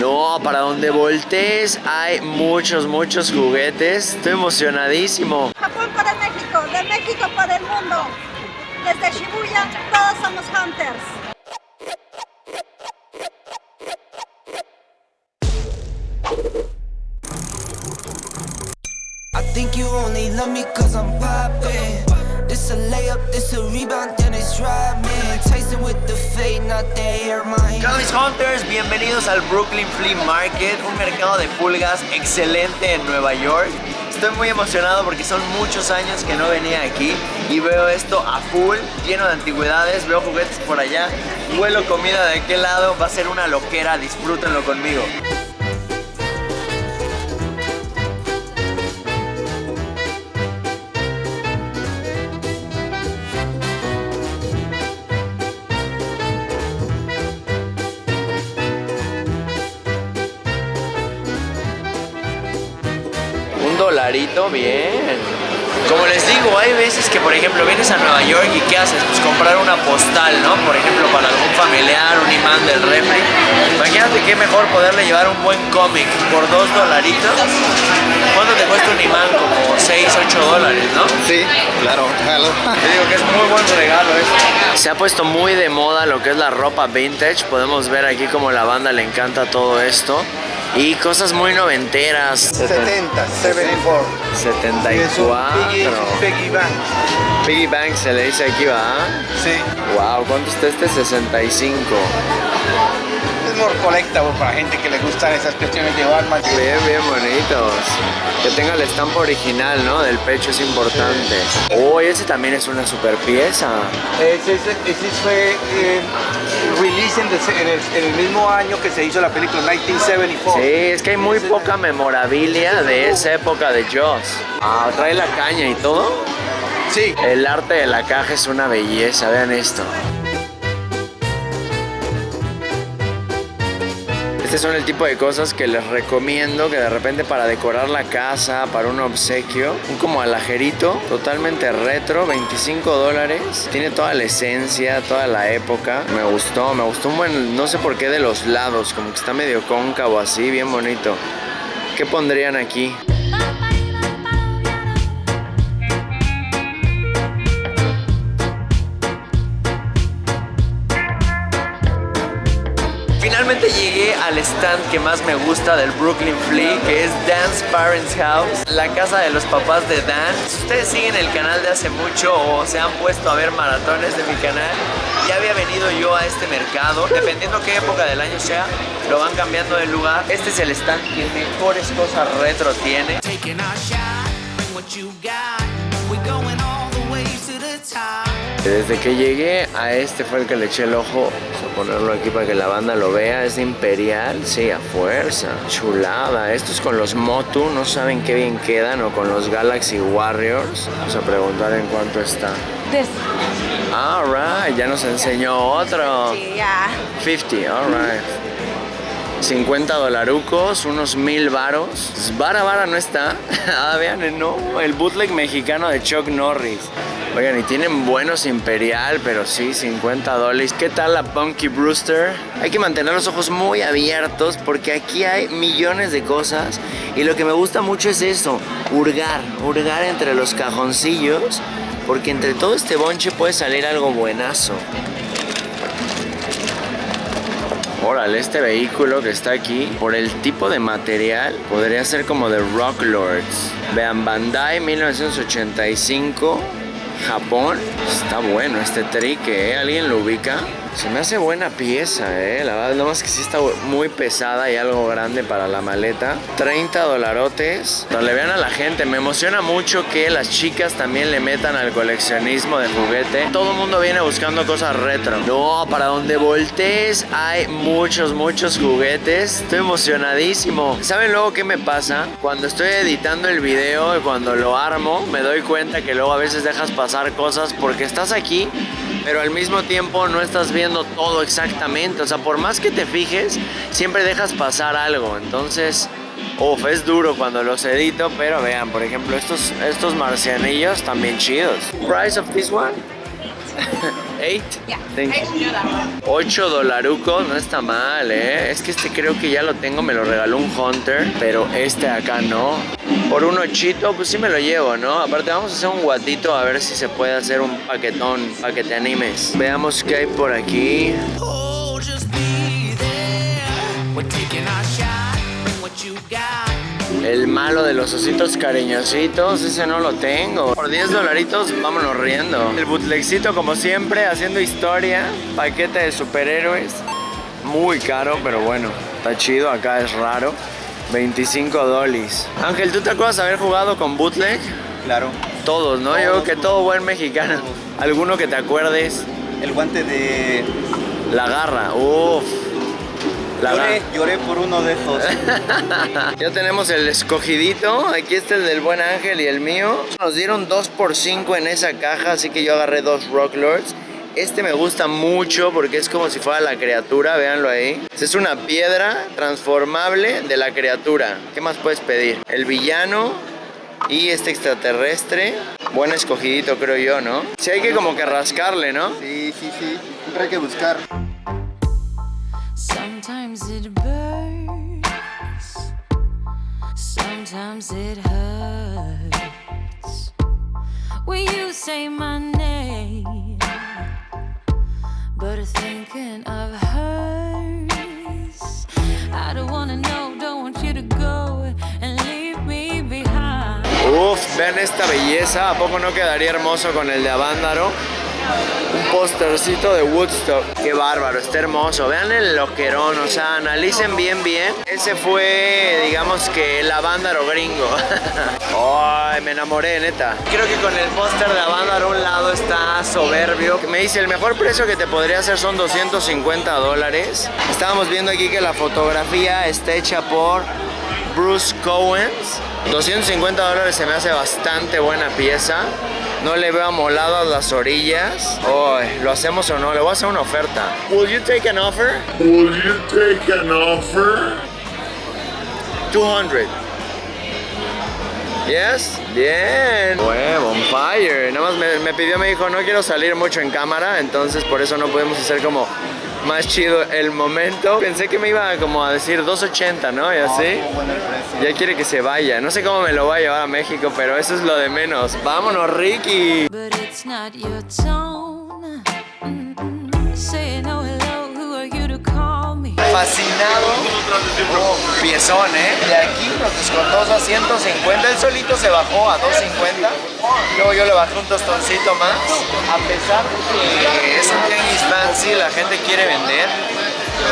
No, para donde voltees hay muchos juguetes. Estoy emocionadísimo. Japón para México, de México para el mundo. Desde Shibuya, todos somos hunters. I think you only love me cause I'm poppin'. This a layup, this a rebound, then it's driving. Tyson with the fade, not the air, my. Cannabis Hunters, bienvenidos al Brooklyn Flea Market, un mercado de pulgas excelente en Nueva York. Estoy muy emocionado porque son muchos años que no venía aquí y veo esto a full, lleno de antigüedades, veo juguetes por allá, huelo comida de aquel lado, va a ser una loquera, disfrútenlo conmigo. $1, bien. Como les digo, hay veces que, por ejemplo, vienes a Nueva York y ¿qué haces? Pues comprar una postal, ¿no? Por ejemplo, para algún familiar, un imán del refri. Imagínate qué mejor poderle llevar un buen cómic por $2. ¿Cuánto te cuesta un imán? Como $6, $8, ¿no? Sí, claro. Te digo que es muy buen regalo esto. Se ha puesto muy de moda lo que es la ropa vintage. Podemos ver aquí como la banda le encanta todo esto. Y cosas muy noventeras. 74. 74. Piggy Bank. Piggy Bank se le dice aquí, ¿va? Sí. Wow, ¿cuánto está este? 65. Es more collectible para gente que le gustan esas cuestiones de Batman. Bien bonitos. Que tenga la estampa original, ¿no? Del pecho es importante. Oh, ese también es una super pieza. Ese fue release en el mismo año que se hizo la película, 1974. Sí, es que hay muy poca memorabilia de esa época de Jaws. Ah, trae la caña y todo. Sí. El arte de la caja es una belleza, vean esto. Este son el tipo de cosas que les recomiendo que de repente para decorar la casa, para un obsequio, un como alajerito, totalmente retro, $25. Tiene toda la esencia, toda la época. Me gustó un buen, no sé por qué de los lados, como que está medio cóncavo así, bien bonito. ¿Qué pondrían aquí? Finalmente llegué al stand que más me gusta del Brooklyn Flea, que es Dan's Parents House, la casa de los papás de Dan. Si ustedes siguen el canal de hace mucho o se han puesto a ver maratones de mi canal, ya había venido yo a este mercado. Dependiendo qué época del año sea, lo van cambiando de lugar. Este es el stand que mejores cosas retro tiene. Desde que llegué a este fue el que le eché el ojo. Vamos a ponerlo aquí para que la banda lo vea. Es de Imperial, sí, a fuerza. Chulada. Estos con los Motu no saben qué bien quedan, o con los Galaxy Warriors. Vamos a preguntar en cuánto está. Alright, ya nos enseñó otro. Sí, ya. 50, alright. $50, unos 1000 varos. Vara no está. Ah, vean, no, el bootleg mexicano de Chuck Norris. Oigan, y tienen buenos Imperial, pero sí, $50. ¿Qué tal la Punky Brewster? Hay que mantener los ojos muy abiertos porque aquí hay millones de cosas. Y lo que me gusta mucho es eso, hurgar entre los cajoncillos, porque entre todo este bonche puede salir algo buenazo. Órale, este vehículo que está aquí, por el tipo de material, podría ser como de Rock Lords. Vean, Bandai 1985, Japón. Está bueno este trique, ¿eh? ¿Alguien lo ubica? Se me hace buena pieza, la verdad, nada más que sí está muy pesada y algo grande para la maleta. $30. No le vean a la gente, me emociona mucho que las chicas también le metan al coleccionismo de juguete. Todo el mundo viene buscando cosas retro. No, para donde voltees hay muchos juguetes. Estoy emocionadísimo. ¿Saben luego qué me pasa? Cuando estoy editando el video y cuando lo armo, me doy cuenta que luego a veces dejas pasar cosas porque estás aquí, pero al mismo tiempo no estás viendo todo exactamente. O sea, por más que te fijes, siempre dejas pasar algo. Entonces, es duro cuando los edito. Pero vean, por ejemplo, estos marcianillos también chidos. Price of this one? 8? Yeah. Thank I you. should do that one. 8 dolarucos, no está mal, ¿eh? Es que este creo que ya lo tengo, me lo regaló un Hunter, pero este acá no. Por un 8, pues sí me lo llevo, ¿no? Aparte vamos a hacer un guatito a ver si se puede hacer un paquetón para que te animes. Veamos qué hay por aquí. Oh, just be there. We're taking our shot. Bring what you got. El malo de los ositos cariñositos, ese no lo tengo. Por 10 dolaritos, vámonos riendo. El bootlegcito, como siempre, haciendo historia. Paquete de superhéroes. Muy caro, pero bueno, está chido. Acá es raro. 25 dolis. Ángel, ¿tú te acuerdas de haber jugado con bootleg? Claro. Todos, ¿no? Yo creo que todo buen mexicano. ¿Alguno que te acuerdes? El guante de... La garra, uff. Lloré por uno de esos. Ya tenemos el escogidito. Aquí está el del buen Ángel y el mío. Nos dieron 2x5 en esa caja, así que yo agarré 2 Rock Lords. Este me gusta mucho porque es como si fuera la criatura, véanlo ahí. Es una piedra transformable de la criatura. ¿Qué más puedes pedir? El villano y este extraterrestre. Buen escogidito, creo yo, ¿no? Sí, hay que como que rascarle, ¿no? Sí. Siempre hay que buscar. Sometimes it burns, sometimes it hurts. When you say my name, but thinking of hers. I don't wanna know, don't want you to go and leave me behind. Uf, vean esta belleza. ¿A poco no quedaría hermoso con el de Avándaro? Un postercito de Woodstock. Qué bárbaro, está hermoso. Vean el loquerón, o sea, analicen bien. Ese fue, digamos que el Avándaro gringo. Ay, me enamoré, neta. Creo que con el póster de Avándaro a un lado está soberbio. Me dice, el mejor precio que te podría hacer son 250 dólares. Estábamos viendo aquí que la fotografía está hecha por Bruce Cowens. 250 dólares se me hace bastante buena pieza. No le veo amoladas las orillas. Oh, ¿lo hacemos o no? Le voy a hacer una oferta. Will you take an offer? 200. Yes? Bien. Bueno, on fire. Nada más me pidió, me dijo, no quiero salir mucho en cámara, entonces por eso no podemos hacer como más chido el momento. Pensé que me iba como a decir 280, ¿no? Y así. Ya quiere que se vaya. No sé cómo me lo voy a llevar a México, pero eso es lo de menos. ¡Vámonos, Ricky! But it's not your tone. Say no hello, who are you to call me? Fascinado. Oh, piezón, ¿eh? De aquí nos descontó a 150. Él solito se bajó a 250. Luego yo le bajé un tostoncito más. A pesar de que es un tenis fancy, la gente quiere vender.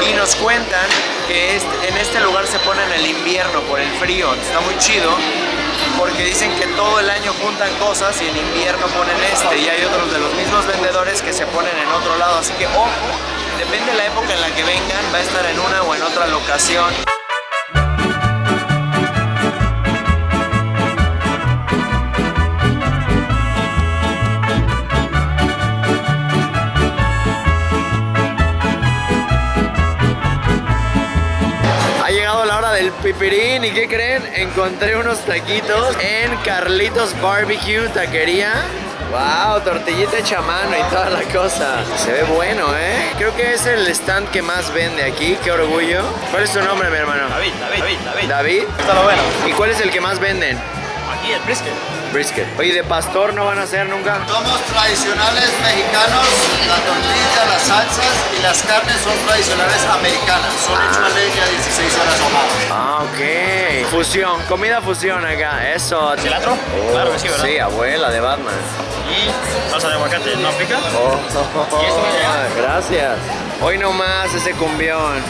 Y nos cuentan que en este lugar se pone en el invierno por el frío. Está muy chido porque dicen que todo el año juntan cosas y en invierno ponen este. Y hay otros de los mismos vendedores que se ponen en otro lado. Así que ojo, depende de la época en la que vengan, va a estar en una o en otra locación. El pipirín, ¿y qué creen? Encontré unos taquitos en Carlitos Barbecue, taquería. Wow, tortillita hecha a mano y toda la cosa. Se ve bueno, ¿eh? Creo que es el stand que más vende aquí, qué orgullo. ¿Cuál es tu nombre, mi hermano? David. ¿David? Está lo bueno. ¿Y cuál es el que más venden? Aquí el brisket. Brisket. Oye, ¿de pastor no van a hacer nunca? Somos tradicionales mexicanos, la tortilla, las salsas y las carnes son tradicionales americanas. Son hechas a leña 16 horas o más. Ah, ok. Fusión, comida fusión acá, eso. ¿Cilantro? Claro que sí, ¿verdad? Sí, abuela de Batman. Y salsa de aguacate, ¿no pica? Oh, ¿Y eso me llega? gracias. Hoy nomás ese cumbión.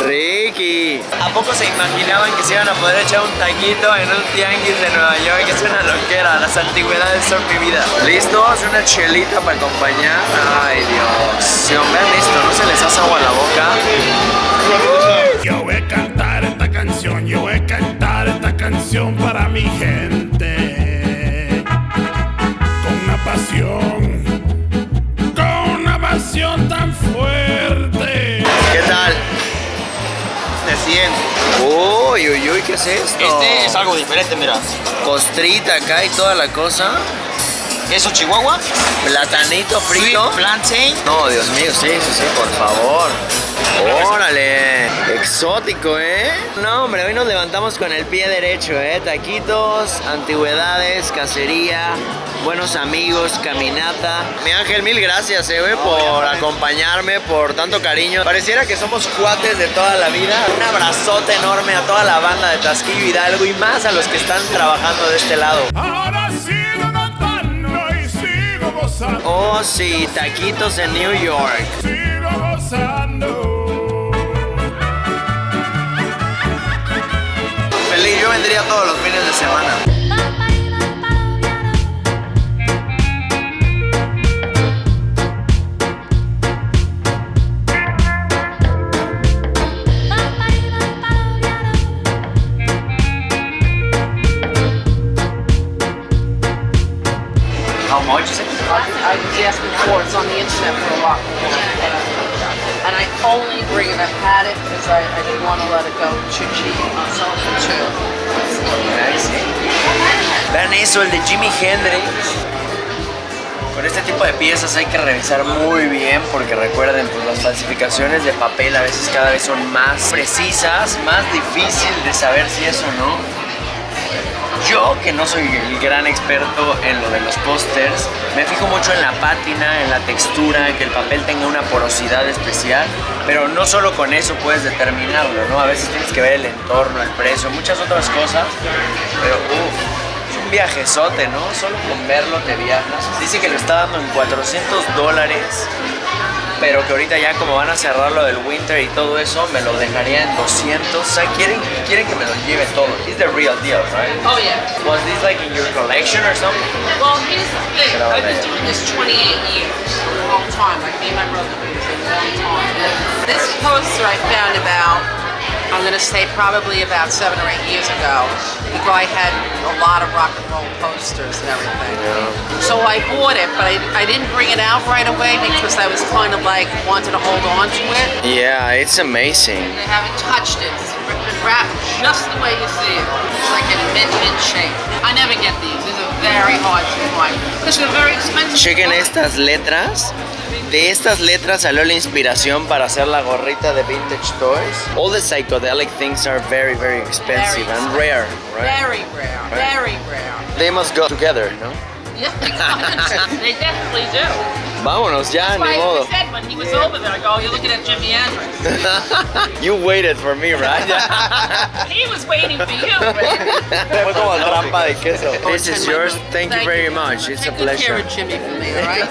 Ricky. ¿A poco se imaginaban que se iban a poder echar un taquito en un tianguis de Nueva York? Es una loquera, las antigüedades son mi vida. ¿Listos? Una chelita para acompañar. Ay, Dios. Si vean esto, ¿no se les hace agua a la boca? Yo voy a cantar esta canción, yo voy a cantar esta canción para mi gente. Con una pasión tan fuerte. ¿Qué tal? De 100. Uy, uy, uy, ¿qué es esto? Este es algo diferente, mira. Costrita acá y toda la cosa. queso chihuahua, Platanito frito. sweet plantain. No, Dios mío, sí, por favor. Órale, exótico, ¿eh? No, hombre, hoy nos levantamos con el pie derecho, ¿eh? Taquitos, antigüedades, cacería, buenos amigos, caminata. Mi Ángel, mil gracias, güey, por acompañarme, por tanto cariño. Pareciera que somos cuates de toda la vida. Un abrazote enorme a toda la banda de Tasquillo Hidalgo y más a los que están trabajando de este lado. Ahora sigo cantando y sigo gozando. Oh, sí, taquitos en New York. Sigo gozando. Feliz, yo vendría todos los fines de semana. How much is it? I was asking for it's on the internet for a while. And I only bring it, I've had it because I didn't want to let it go too cheap. I'm selling for two. Vean eso, el de Jimi Hendrix. Con este tipo de piezas hay que revisar muy bien porque recuerden, pues las falsificaciones de papel a veces cada vez son más precisas, más difícil de saber si es o no. Yo, que no soy el gran experto en lo de los pósters, me fijo mucho en la pátina, en la textura, en que el papel tenga una porosidad especial, pero no solo con eso puedes determinarlo, ¿no? A veces tienes que ver el entorno, el precio, muchas otras cosas, pero es un viajezote, ¿no? Solo con verlo te viajas. Dice que lo está dando en $400, pero que ahorita ya como van a cerrar lo del winter y todo eso, me lo dejaría en 200. O sea, quieren que me lo lleve todo. It's the real deal, right? Oh yeah. Was this like in your collection or something? Well, here's the thing. I've been doing this 28 years. A long time. Like me and my brother did this a long time. This poster I found about, I'm going to say probably about 7 or 8 years ago. The guy had a lot of rock and roll posters and everything. So I bought it, but I didn't bring it out right away because I was kind of like wanted to hold on to it. Yeah, it's amazing. They haven't touched it. It's been wrapped just the way you see it. It's like in mint shape. I never get these. These are very hard to find because they're very expensive. Chequen estas letras. De estas letras salió la inspiración para hacer la gorrita de Vintage Toys. All the psychedelic things are very, very expensive and rare, right? Very rare. Very rare. They must go together, ¿no? Yeah, they definitely do. Vámonos ya, That's ni why modo. I said when he was over there, I go, oh, you're looking at Jimi Hendrix. You waited for me, right? He was waiting for you, man. Fue como trampa de queso. This is yours. Thank you very much. It's a Take good care pleasure. of Jimmy for me, all right?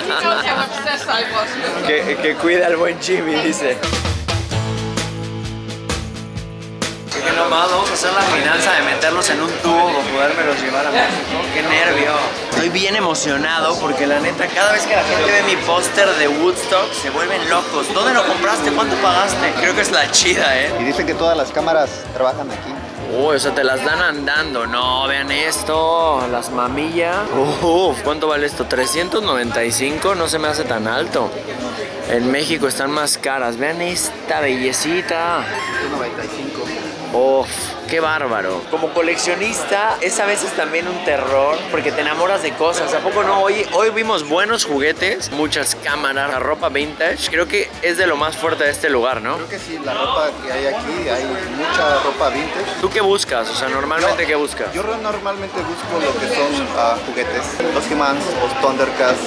He knows how obsessed I was with him. Que cuida al buen Jimmy, dice. Que nomás vamos a hacer la finanza de meterlos en un tubo para podérmelos llevar a México. ¡Qué nervio! Estoy bien emocionado porque la neta, cada vez que la gente ve mi póster de Woodstock, se vuelven locos. ¿Dónde lo compraste? ¿Cuánto pagaste? Creo que es la chida, ¿eh? Y dicen que todas las cámaras trabajan aquí. Uy, o sea, te las dan andando. No, vean esto. Las mamillas. Uf, ¿cuánto vale esto? 395, no se me hace tan alto. En México están más caras. Vean esta bellecita. 95. Uf, qué bárbaro. Como coleccionista es a veces también un terror porque te enamoras de cosas. ¿A poco no? Hoy vimos buenos juguetes, muchas cámaras, la ropa vintage. Creo que es de lo más fuerte de este lugar, ¿no? Creo que sí, la ropa que hay aquí, hay mucha ropa vintage. ¿Tú qué buscas? O sea, normalmente, ¿qué buscas? Yo normalmente busco lo que son juguetes. Los He-Mans, los Thundercats,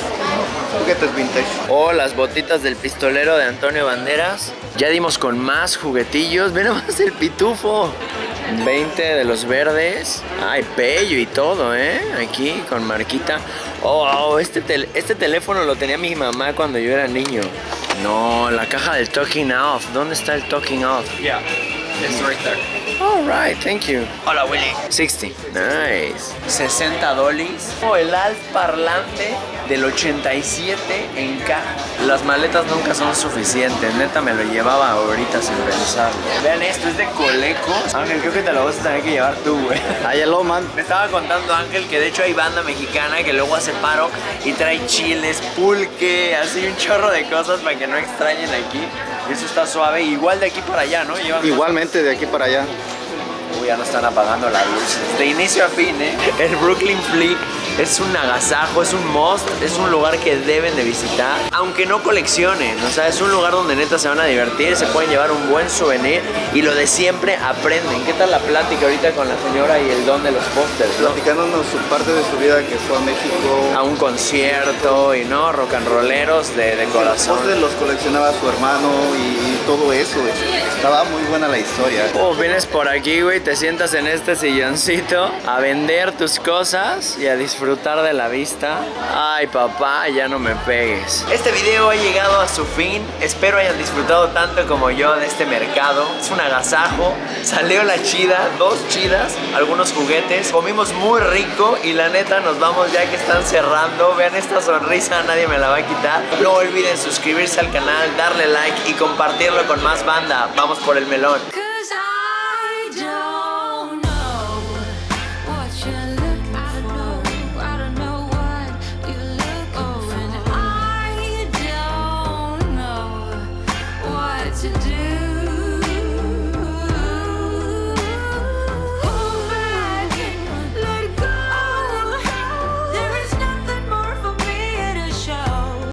juguetes vintage. O las botitas del pistolero de Antonio Banderas. Ya dimos con más juguetillos. Ve nomás el pitufo. 20 de los verdes. Ay, pello y todo, ¿eh? Aquí con marquita. Oh, este teléfono lo tenía mi mamá cuando yo era niño. No, la caja del Talking Off. ¿Dónde está el Talking Off? Yeah, it's right there. All right, thank you. Hola, Willy. 60. Nice. 60 dolis. Oh, el alf parlante del 87 en caja. Las maletas nunca son suficientes. Neta, me lo llevaba ahorita sin pensarlo. Vean esto, es de Coleco. Ángel, creo que te lo vas a tener que llevar tú, güey. Ay, hello, man. Me estaba contando Ángel que de hecho hay banda mexicana que luego hace paro y trae chiles, pulque, así un chorro de cosas para que no extrañen aquí. Y eso está suave. Igual de aquí para allá, ¿no? Llevan Igualmente de aquí para allá. Uy, ya no están apagando las luces. De inicio a fin, ¿eh? El Brooklyn Flea Es un agasajo, es un must, es un lugar que deben de visitar. Aunque no coleccionen, o sea, es un lugar donde neta se van a divertir, se pueden llevar un buen souvenir y lo de siempre aprenden. ¿Qué tal la plática ahorita con la señora y el don de los pósters, ¿no? Platicándonos su parte de su vida que fue a México. A un concierto y no, rock and rolleros de corazón. Los pósters los coleccionaba su hermano y todo eso. Estaba muy buena la historia. Vienes por aquí, güey, te sientas en este silloncito a vender tus cosas y a disfrutar de la vista. Ay, papá, ya no me pegues. Este video ha llegado a su fin. Espero hayan disfrutado tanto como yo de este mercado. Es un agasajo. Salió la chida, 2 chidas, algunos juguetes. Comimos muy rico y la neta nos vamos ya que están cerrando. Vean esta sonrisa, nadie me la va a quitar. No olviden suscribirse al canal, darle like y compartirlo con más banda. Vamos por el melón.